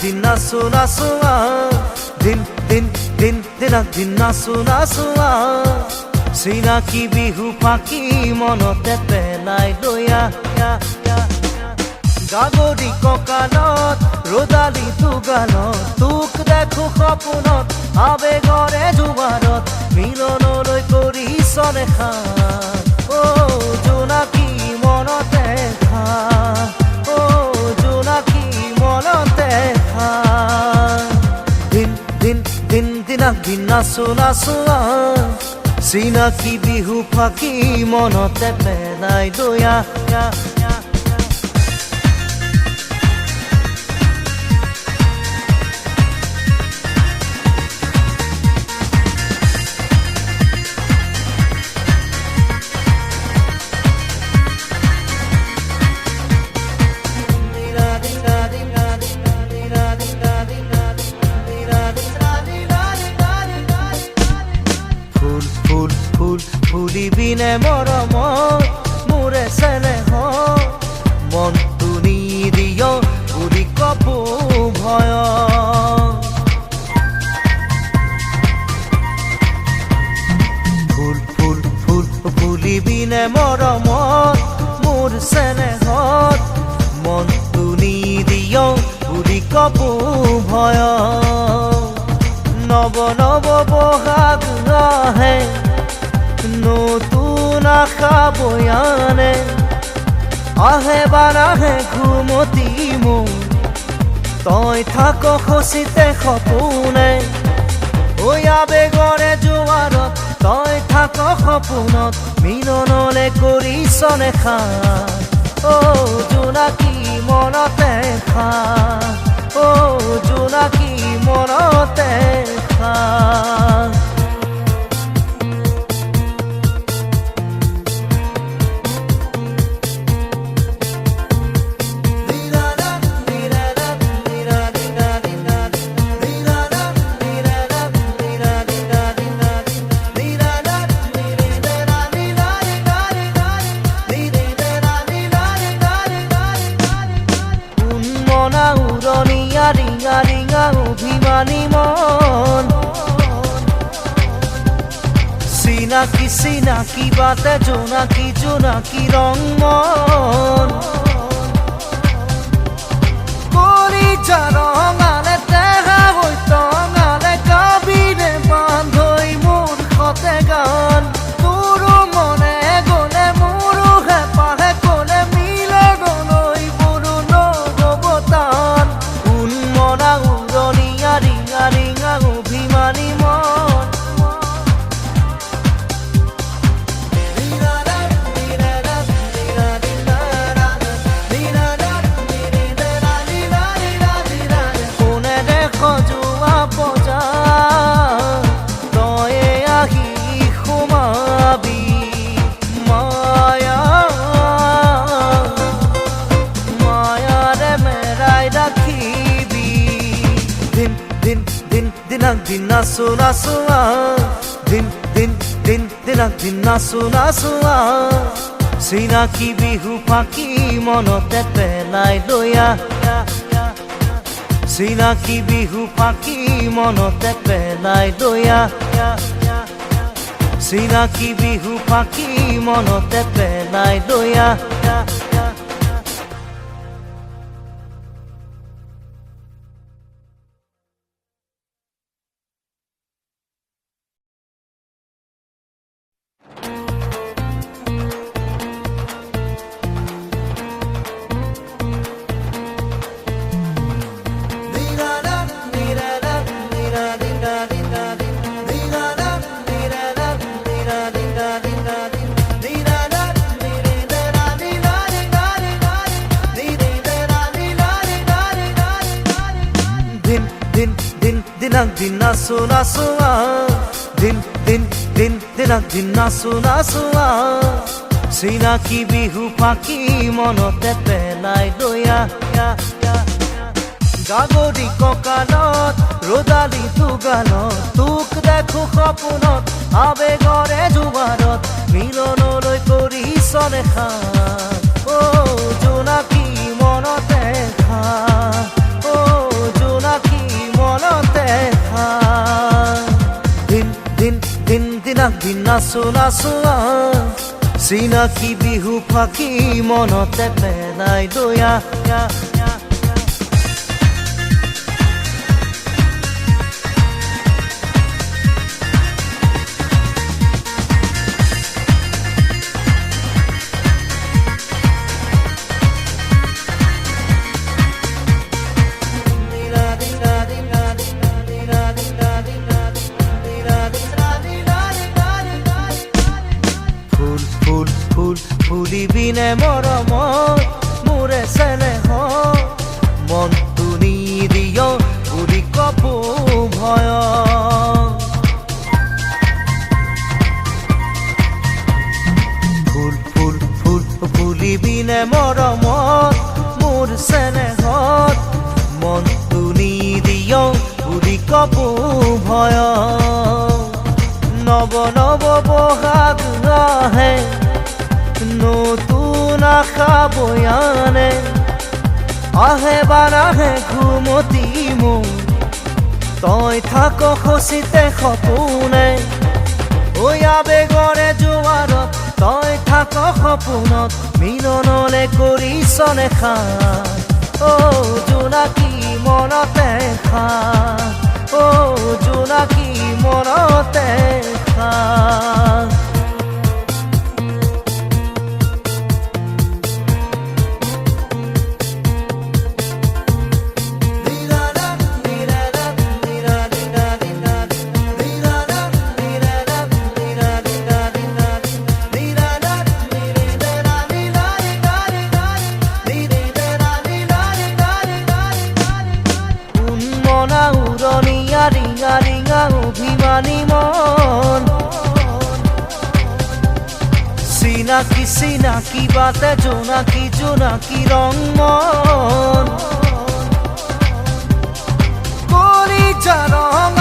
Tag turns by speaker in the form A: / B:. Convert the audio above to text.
A: দিন নাচো নাচো দিন দিন দিন দিন নাচো নাচো চিনাকি বিহু পাখি মনতে পেলাই লয়া গাগৰি কঁকালত ৰদালি তুগালত তোক দেখো সপোনত আবেগৰে জোৱাৰত মিলনলৈ কৰিছ দেখা অ জোনাকী মনতে খা অ জোনাকী মনতে খা দিন দিন দিন দিন নাচো নাচো চিনাকি বিহু পাখি মনতে পেলাই লয়া ফুলিবিনে মৰমত মোৰে চেনেহ মনটো নিদিয় বুলি কপো ভয় ফুল ফুল ফুল ফুলিবিনে মৰমত মোৰ চেনেহত মনটো নিদিয় বুলি কপো ভয় নৱ নৱ বহাগ আহে নতুন আশা বয়ানে আহে বানাহে ঘুমতি মোৰ তই থাক খচিতে সপোনে ঐ আবেগৰে জোৱাৰত তই থাক সপোনত মিলনলে কৰিছ নেখা অ জোনাকী মনতে খা অ জোনাকী মনতে খা ৰিঙা ৰিঙা অভিমানী মন চিনাকি চিনাকি বাটে জোনাকী জোনাকী ৰং মন কৰি ৰঙালে তেহা হৈ টঙালে কাবিনে বান্ধৈ মোৰ সতে গান তোৰো মনে গলে মোৰো হেঁপাহে কলে মিলনলৈ মোৰো নৱতান উৰণীয়া ৰিঙা ৰিঙা অভিমানী মন কোনেৰে সজোৱা বজা তয়ে আহি সোমাবি মায়া মায়াৰে মেৰাই ৰাখিবি দিন দিন দিন দিন নাচো নাচো দিন দিন দিন দিন নাচো নাচো চিনাকি বিহু পাখি মনতে পেলাই লয়া চিনাকি বিহু পাখি মনতে পেলাই লয়া চিনাকি বিহু পাখি মনতে পেলাই লয়া দিন নাচো নাচো দিন দিন দিন দিন নাচো নাচো চিনাকি বিহু পাখি মনতে পেলাই লয়া গাগৰি কঁকালত ৰদালি তুগালত তোক দেখো সপোনত আবেগৰে জোৱাৰত মিলনলৈ কৰিছ নেখা অ জোনাকী মনতে খা অ দিন নাচো নাচো চিনাকি বিহু ফাঁকি মনতে পেলাই দয়া ফুলিবিনে মৰমত মোৰে চেনেহ মনটো নিদিয় বুলি কপো ভয় ফুলিবিনে মৰমত মোৰ চেনেহত মনটো নিদিয় বুলি কপো ভয় নৱ নৱ বহাগ আহে নতুন আশা বয়ানে আহে বাৰাহে ঘুমতি মোৰ তই থাক খচিতে সপোনে ঐ আবেগৰে জোৱাৰত তই থাক সপোনত মিলনলে কৰিছনে খান জোনাকী মনতে খান জোনাকী মনতে খান ৰিঙা ৰিঙা অভিমানী মন চিনাকি চিনাকি বাতে জোনাকি জোনাকি ৰং মন কলিজা ৰং